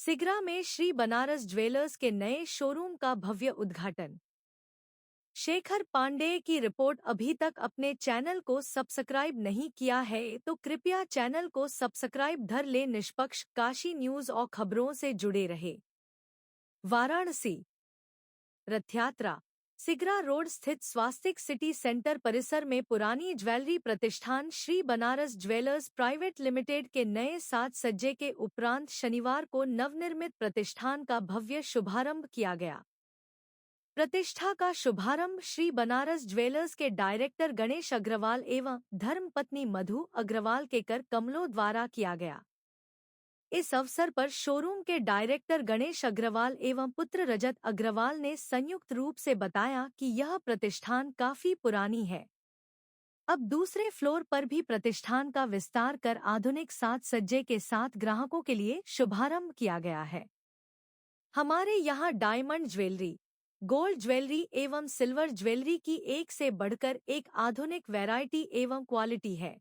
सिगरा में श्री बनारस ज्वेलर्स के नए शोरूम का भव्य उद्घाटन। शेखर पांडेय की रिपोर्ट। अभी तक अपने चैनल को सब्सक्राइब नहीं किया है तो कृपया चैनल को सब्सक्राइब धर ले। निष्पक्ष काशी न्यूज और खबरों से जुड़े रहे। वाराणसी रथ यात्रा। सिगरा रोड स्थित स्वास्तिक सिटी सेंटर परिसर में पुरानी ज्वेलरी प्रतिष्ठान Shri Banaras jewellers private limited के नए साज सज्जे के उपरांत शनिवार को नवनिर्मित प्रतिष्ठान का भव्य शुभारंभ किया गया। प्रतिष्ठा का शुभारंभ श्री बनारस ज्वेलर्स के डायरेक्टर गणेश अग्रवाल एवं धर्मपत्नी मधु अग्रवाल के कर कमलों द्वारा किया गया। इस अवसर पर शोरूम के डायरेक्टर गणेश अग्रवाल एवं पुत्र रजत अग्रवाल ने संयुक्त रूप से बताया कि यह प्रतिष्ठान काफी पुरानी है। अब दूसरे फ्लोर पर भी प्रतिष्ठान का विस्तार कर आधुनिक साज सज्जे के साथ ग्राहकों के लिए शुभारंभ किया गया है। हमारे यहाँ डायमंड ज्वेलरी, गोल्ड ज्वेलरी एवं सिल्वर ज्वेलरी की एक से बढ़कर एक आधुनिक वैरायटी एवं क्वालिटी है।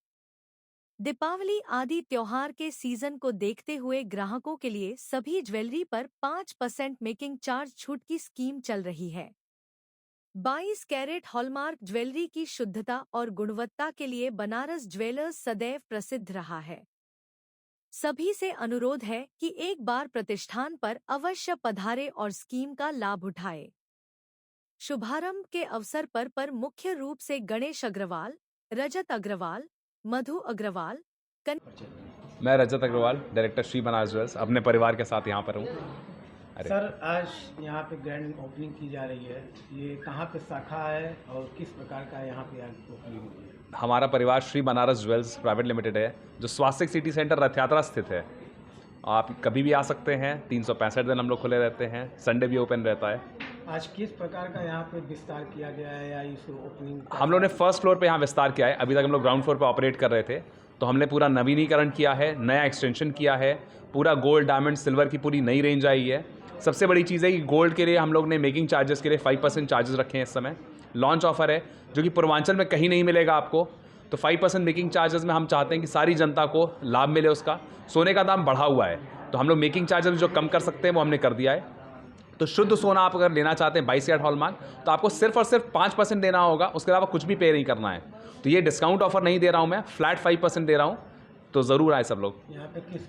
दीपावली आदि त्योहार के सीजन को देखते हुए ग्राहकों के लिए सभी ज्वेलरी पर 5% मेकिंग चार्ज छूट की स्कीम चल रही है। 22 कैरेट हॉलमार्क ज्वेलरी की शुद्धता और गुणवत्ता के लिए बनारस ज्वेलर्स सदैव प्रसिद्ध रहा है। सभी से अनुरोध है कि एक बार प्रतिष्ठान पर अवश्य पधारे और स्कीम का लाभ उठाए। शुभारंभ के अवसर पर मुख्य रूप से गणेश अग्रवाल, रजत अग्रवाल, मधु अग्रवाल। मैं रजत अग्रवाल, डायरेक्टर श्री बनारस ज्वेलर्स, अपने परिवार के साथ यहाँ पर हूँ। सर, आज यहाँ पे ग्रैंड ओपनिंग की जा रही है। ये कहाँ पे शाखा है और किस प्रकार का यहाँ पे आज ओपनिंग हुई है? हमारा परिवार Shri Banaras jewellers private limited है, जो स्वास्तिक सिटी सेंटर रथ यात्रा स्थित है। आप कभी भी आ सकते हैं। 365 दिन हम लोग खुले रहते हैं, संडे भी ओपन रहता है। आज किस प्रकार का यहाँ पे विस्तार किया गया है या इस ओपनिंग? हम लोग ने फर्स्ट फ्लोर पे यहाँ विस्तार किया है। अभी तक हम लोग ग्राउंड फ्लोर पे ऑपरेट कर रहे थे, तो हमने पूरा नवीनीकरण किया है, नया एक्सटेंशन किया है। पूरा गोल्ड, डायमंड, सिल्वर की पूरी नई रेंज आई है। सबसे बड़ी चीज़ है कि गोल्ड के लिए हम लोग ने मेकिंग चार्जेस के लिए 5% चार्जेस रखे हैं। इस समय लॉन्च ऑफर है, जो कि पूर्वांचल में कहीं नहीं मिलेगा आपको। तो 5% मेकिंग चार्जेस में हम चाहते हैं कि सारी जनता को लाभ मिले उसका। सोने का दाम बढ़ा हुआ है, तो हम लोग मेकिंग चार्जेस जो कम कर सकते हैं वो हमने कर दिया है। तो शुद्ध सोना आप अगर लेना चाहते हैं 22 कैरेट हॉलमार्क, तो आपको सिर्फ और सिर्फ 5% देना होगा, उसके अलावा कुछ भी पे नहीं करना है। तो ये डिस्काउंट ऑफर नहीं दे रहा हूँ मैं, फ्लैट 5% दे रहा हूँ। तो ज़रूर आए सब लोग। यहाँ पे किस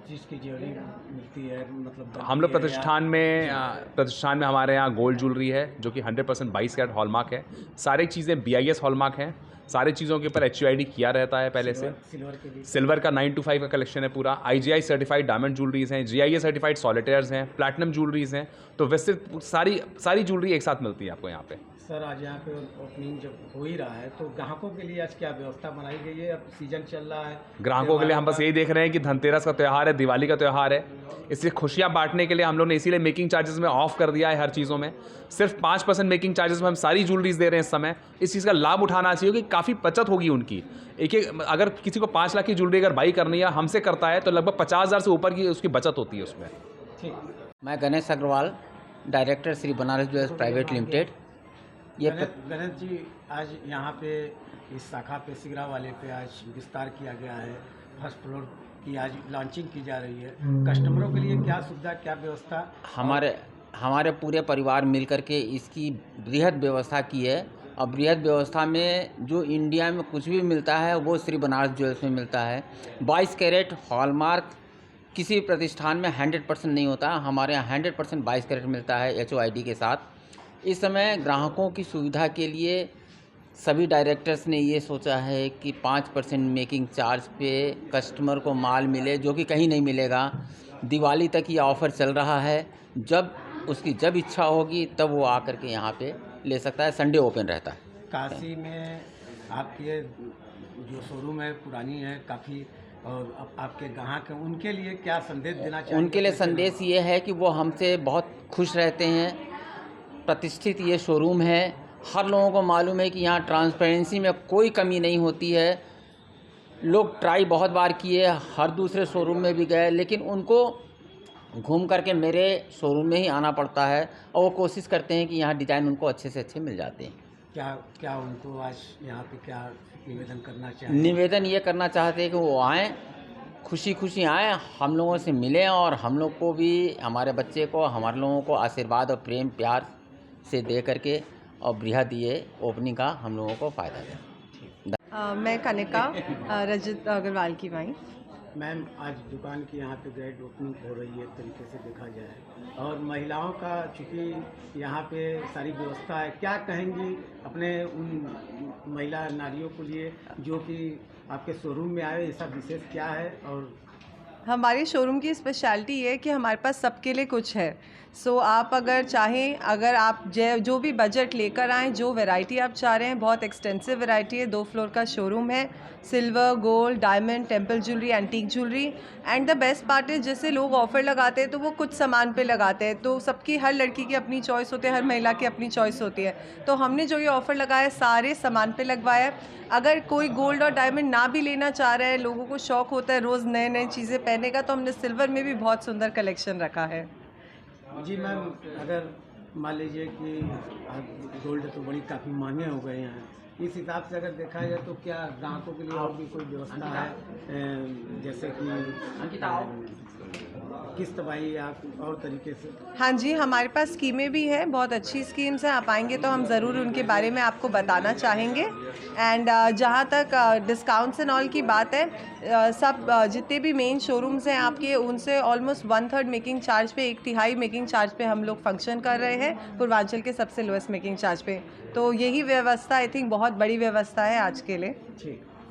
चीज़ की ज्वेलरी मिलती है? मतलब हम लोग प्रतिष्ठान में हमारे यहाँ गोल्ड ज्वेलरी है, जो कि 100% 22 कैरेट हॉलमार्क है। सारी चीज़ें BIS हॉलमार्क हैं। सारी चीज़ों के ऊपर HUID किया रहता है पहले से। सिल्वर का 925 का कलेक्शन है पूरा। IGI सर्टिफाइड डायमंड ज्वेलरीज हैं, GIA सर्टिफाइड सॉलिटेयर्स हैं, प्लैटिनम ज्वेलरीज हैं। तो वैसे सारी ज्वेलरी एक साथ मिलती है आपको यहाँ पे। सर, आज यहाँ पे ओपनिंग जब हो ही रहा है, तो ग्राहकों के लिए आज क्या व्यवस्था बनाई गई है? अब सीजन चल रहा है, ग्राहकों के लिए हम बस यही देख रहे हैं कि धनतेरस का त्यौहार है, दिवाली का त्यौहार है, इसलिए खुशियाँ बांटने के लिए हम लोग ने इसीलिए मेकिंग चार्जेस में ऑफ कर दिया है हर चीज़ों में। सिर्फ 5% मेकिंग चार्जेस में हम सारी ज्वेलरीज दे रहे हैं इस समय। इस चीज़ का लाभ उठाना चाहिए कि काफ़ी बचत होगी उनकी। अगर किसी को 5 लाख की ज्वेलरी अगर बाई करनी है, हमसे करता है, तो लगभग 50,000 से ऊपर की उसकी बचत होती है उसमें। ठीक। मैं Ganesh Agarwal, director Shri Banaras jewellers private limited. Ganesh ji, आज यहाँ पे इस शाखा पे सिगरा वाले पे आज विस्तार किया गया है। फर्स्ट फ्लोर की आज लॉन्चिंग की जा रही है। कस्टमरों के लिए क्या सुविधा, क्या व्यवस्था? हमारे पूरे परिवार मिलकर के इसकी बृहद व्यवस्था की है। और बृहद व्यवस्था में जो इंडिया में कुछ भी मिलता है वो श्री बनारस ज्वेलर्स में मिलता है। 22 कैरेट हॉलमार्क किसी भी प्रतिष्ठान में 100% नहीं होता, हमारे यहाँ 100% 22 कैरेट मिलता है HOID के साथ। इस समय ग्राहकों की सुविधा के लिए सभी डायरेक्टर्स ने ये सोचा है कि 5% मेकिंग चार्ज पे कस्टमर को माल मिले, जो कि कहीं नहीं मिलेगा। दिवाली तक ये ऑफ़र चल रहा है। जब इच्छा होगी तब वो आकर के यहाँ पे ले सकता है। संडे ओपन रहता है। काशी में आपके जो शोरूम है पुरानी है काफ़ी, और आपके ग्राहक हैं, उनके लिए क्या संदेश देना चाहिए? उनके लिए संदेश ये है कि वो हमसे बहुत खुश रहते हैं। प्रतिष्ठित ये शोरूम है। हर लोगों को मालूम है कि यहाँ ट्रांसपेरेंसी में कोई कमी नहीं होती है। लोग ट्राई बहुत बार किए, हर दूसरे शोरूम में भी गए, लेकिन उनको घूम करके मेरे शोरूम में ही आना पड़ता है। और वो कोशिश करते हैं कि यहाँ डिज़ाइन उनको अच्छे से अच्छे मिल जाते हैं। क्या उनको आज यहाँ पे क्या निवेदन करना चाहिए? निवेदन ये करना चाहते हैं कि वो आएँ, खुशी खुशी आए, हम लोगों से मिलें और हम लोग को भी, हमारे बच्चे को, हमारे लोगों को आशीर्वाद और प्रेम प्यार से दे करके और बृहद ये ओपनिंग का हम लोगों को फ़ायदा दें। मैं कनिका रजत अग्रवाल की वाइफ। मैम, आज दुकान की यहाँ पे ग्रैंड ओपनिंग हो रही है एक तरीके से देखा जाए, और महिलाओं का चूँकि यहाँ पे सारी व्यवस्था है, क्या कहेंगी अपने उन महिला नारियों के लिए जो कि आपके शोरूम में आए, ऐसा विशेष क्या है? और हमारे शोरूम की स्पेशलिटी ये है कि हमारे पास सबके लिए कुछ है। सो आप अगर चाहें, अगर आप जो भी बजट लेकर आएँ, जो वैरायटी आप चाह रहे हैं, बहुत एक्सटेंसिव वैरायटी है। 2 फ्लोर का शोरूम है। Silver, gold, diamond, temple jewellery, antique jewellery. And the best part है, जैसे लोग ऑफ़र लगाते हैं तो वो कुछ सामान पे लगाते हैं, तो सबकी, हर लड़की की अपनी चॉइस होती है, हर महिला की अपनी चॉइस होती है। तो हमने जो ये ऑफ़र लगाया है सारे सामान पे लगवाया है। अगर कोई गोल्ड और डायमंड ना भी लेना चाह रहा है, लोगों को शौक़ होता है रोज़ नए नए चीज़ें पहनने का, तो हमने सिल्वर में भी बहुत सुंदर कलेक्शन रखा है। जी मैम, अगर मान लीजिए कि आज गोल्ड तो बड़ी काफ़ी महंगे हो गए हैं, इस हिसाब से अगर देखा जाए तो क्या ग्राहकों के लिए और भी कोई व्यवस्था है, जैसे कि किस्त बाई या और तरीके से? हाँ जी, हमारे पास स्कीमें भी हैं, बहुत अच्छी स्कीम्स हैं। आप आएंगे तो हम ज़रूर उनके बारे में आपको बताना चाहेंगे। एंड जहाँ तक डिस्काउंट्स एंड ऑल की बात है, सब जितने भी मेन शोरूम्स हैं आपके, उनसे ऑलमोस्ट 1/3 मेकिंग चार्ज पे, 1/3 मेकिंग चार्ज पे हम लोग फंक्शन कर रहे हैं, पूर्वांचल के सबसे लोएस्ट मेकिंग चार्ज पे। तो यही व्यवस्था, आई थिंक बहुत बड़ी व्यवस्था है आज के लिए। ठीक।